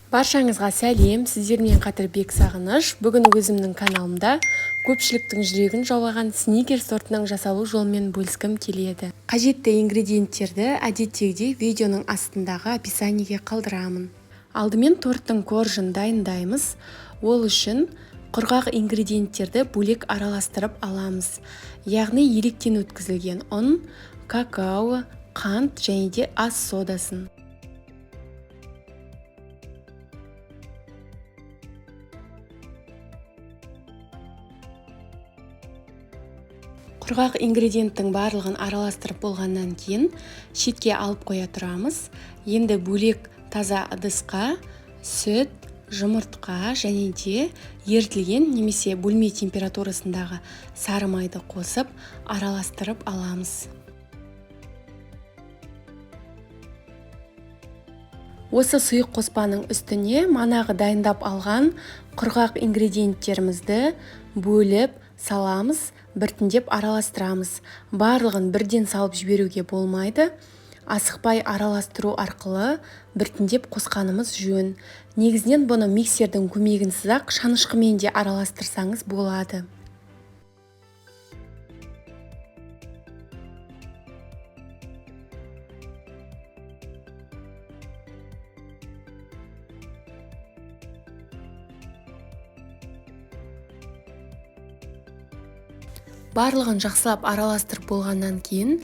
Баршаңызға сәлем, сіздермен қатар Бек Сағыныш. Бүгін өзімнің каналымда көпшіліктің жүрегін жаулаған сникерс тортының жасалу жолымен бөліскім келеді. Қажетті ингредиенттерді әдеттегідей видеоның астындағы описаниеге қалдырамын. Алдымен торттың коржын дайындаймыз. Ол үшін құрғақ ингредиенттерді бөлек араластырып аламыз. Яғни електен өткізілген ұн, какао, қант және де ас содасын. Құрғақ ингредиенттің барлығын араластырып болғаннан кейін шетке алып қоя тұрамыз. Енді бөлек таза ыдысқа сүт, жұмыртқа және де ерітілген немесе бөлме температурасындағы сары майды қосып араластырып аламыз. Осы сұйық қоспаның үстіне манағы дайындап алған құрғақ ингредиенттерімізді бөліп саламыз, біртіндеп араластырамыз. Барлығын бірден салып жіберуге болмайды. Асықпай араластыру арқылы біртіндеп қосқанымыз жөн. Негізінен бұны миксердің көмегінсіз-ақ шанышқымен де араластырсаңыз болады. Барлығын жақсылап араластырып болғаннан кейін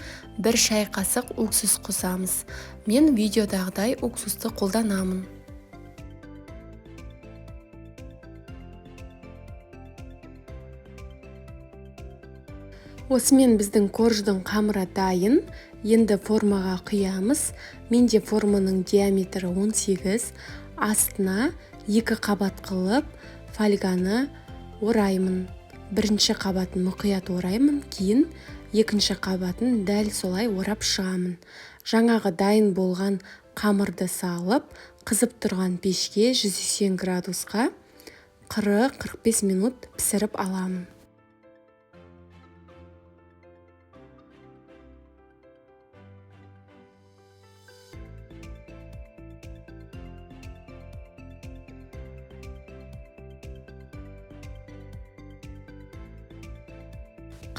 1 шай қасық уксус қосамыз. Мен видеодағыдай уксусты қолданамын. Осымен біздің корждың қамыры дайын. Енді формаға құямыз. Менде форманың диаметрі 18. Астына 2 қабат қылып фольганы ораймын. Бірінші қабатын мұқият ораймын, кейін екінші қабатын дәл солай орап шығамын. Жаңағы дайын болған қамырды салып, қызып тұрған пешке 180 градусқа 40-45 минут пісіріп аламын.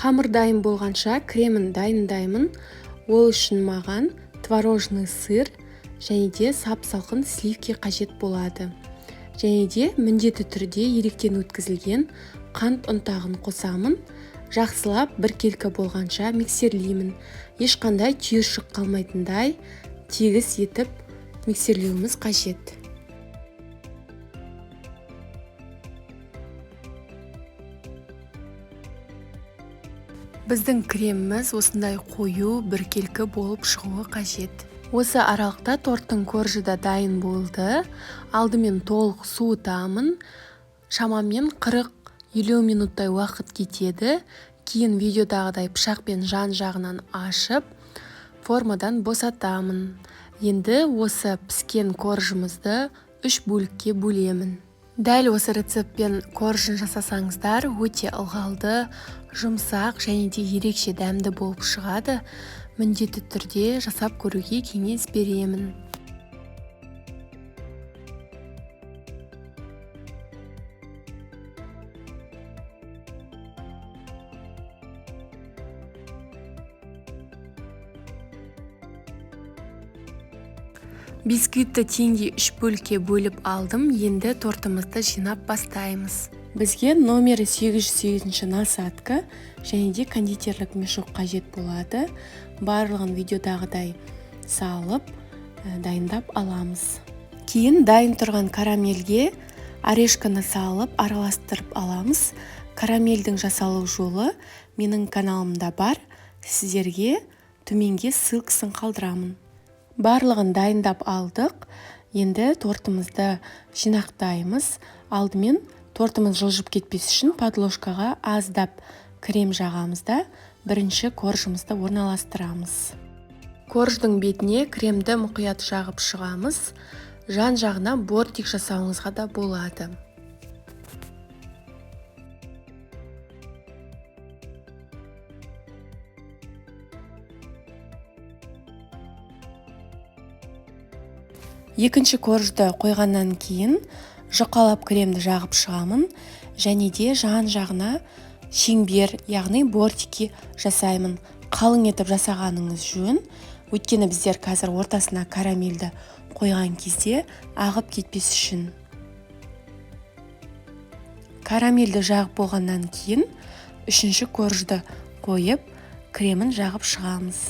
Қамыр дайын болғанша кремін дайындаймын. Ол үшін маған творожный сыр және де сап-салқын сливки қажет болады. Және де міндетті түрде електен өткізілген қант ұнтағын қосамын. Жақсылап біркелкі болғанша миксерлеймін. Ешқандай түйіршік қалмайтындай тегіс етіп миксерлеуіміз қажет. Біздің креміміз осындай қою біркелкі болып шығуы қажет. Осы аралықта торттың коржы да дайын болды. Алдымен толық суытамын. Шамамен 40-50 минуттай уақыт кетеді. Кейін видеодағыдай пышақпен жан-жағынан ашып, формадан босатамын. Енді осы піскен коржымызды 3 бөлікке бөлемін. Дәл осы рецептпен коржын жасасаңыздар, өте ылғалды, жұмсақ және де ерекше дәмді болып шығады. Міндетті түрде жасап көруге кеңес беремін. Бисквитті теңдей 3 бөлікке бөліп алдым. Енді тортымызды жинап бастаймыз. Бізге номері 808 насадка және де кондитерлік мешок қажет болады. Барлығын видеодағыдай салып, дайындап аламыз. Кейін дайын тұрған карамельге орешканы салып, араластырып аламыз. Карамельдің жасалу жолы менің каналымда бар. Сіздерге төменге ссылкасын қалдырамын. Барлығын дайындап алдық. Енді тортымызды жинақтаймыз. Алдымен тортымыз жылжып кетпес үшін подложкаға аздап крем жағамыз да бірінші коржымызды орналастырамыз. Корждың бетіне кремді мұқият жағып шығамыз. Жан-жағына бортик жасауыңызға да болады. Екінші коржды қойғаннан кейін жұқалап кремді жағып шығамын, және де жан-жағына шеңбер, яғни бортики жасаймын. Қалың етіп жасағаныңыз жөн, өйткені біздер қазір ортасына карамельді қойған кезде ағып кетпес үшін. Карамельді жағып болғаннан кейін үшінші коржды қойып, кремін жағып шығамыз.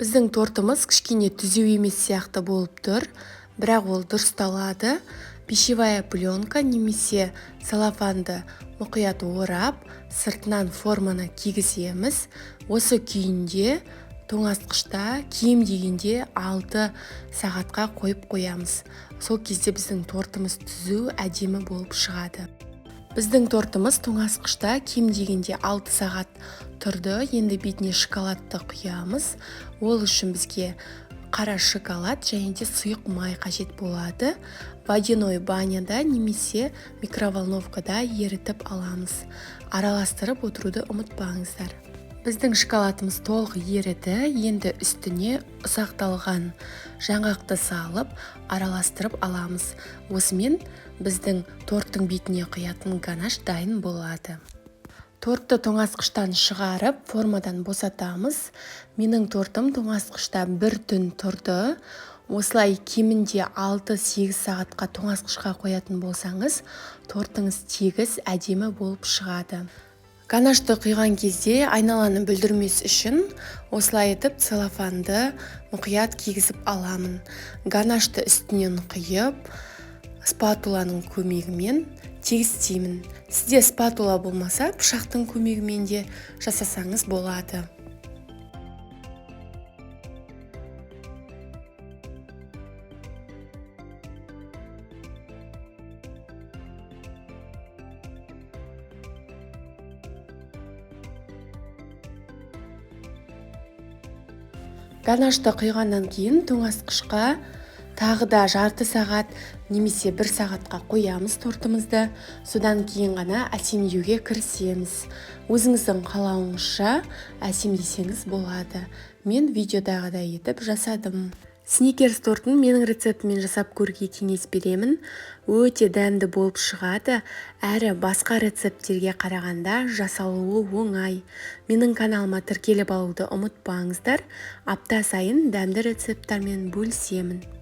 Біздің тортымыз кішкене түзеу емес сияқты болып тұр, бірақ ол дұрысталады. Пищевая пленка немесе целлофанды мұқият орап, сыртынан форманы кигіземіз. Осы күйінде тоңазытқышта кем дегенде 6 сағатқа қойып қоямыз. Сол кезде біздің тортымыз түзу, әдемі болып шығады. Біздің тортымыз тоңазытқышта кем дегенде 6 сағат тұрды. Енді бетіне шоколадты құямыз. Ол үшін бізге қара шоколад және де сұйық май қажет болады. Водяной баняда немесе микроволновкада ерітіп аламыз. Араластырып отыруды ұмытпаңыздар. Біздің шоколадымыз толық еріді. Енді үстіне ұсақталған жаңғақты салып, араластырып аламыз. Осымен біздің торттың бетіне құятын ганаш дайын болады. Тортты тоңазытқыштан шығарып, формадан босатамыз. Менің тортым тоңазытқышта 1 түн тұрды. Осылай кемінде 6-8 сағатқа тоңазытқышқа қоятын болсаңыз, тортыңыз тегіс әдемі болып шығады. Ганашты құйған кезде айналаны бүлдірмес үшін осылай етіп целлофанды мұқият кигізіп аламын. Ганашты үстінен құйып, спатуланың көмегімен тегістеймін. Сізде спатула болмаса, пышақтың көмегімен де жасасаңыз болады. Ганашты құйғаннан кейін тоңазытқышқа тағы да жарты сағат немесе 1 сағатқа қоямыз тортымызды. Содан кейін ғана әсемдеуге кірісеміз. Өзіңіздің қалауыңызша әсемдесеңіз болады. Мен видеодағыдай етіп жасадым. Сникерс тортын менің рецептімен жасап көруге кеңес беремін. Өте дәмді болып шығады, әрі басқа рецепттерге қарағанда жасалуы оңай. Менің каналыма тіркеліп алуды ұмытпаңыздар. Апта сайын дәмді рецепттармен бөлісемін.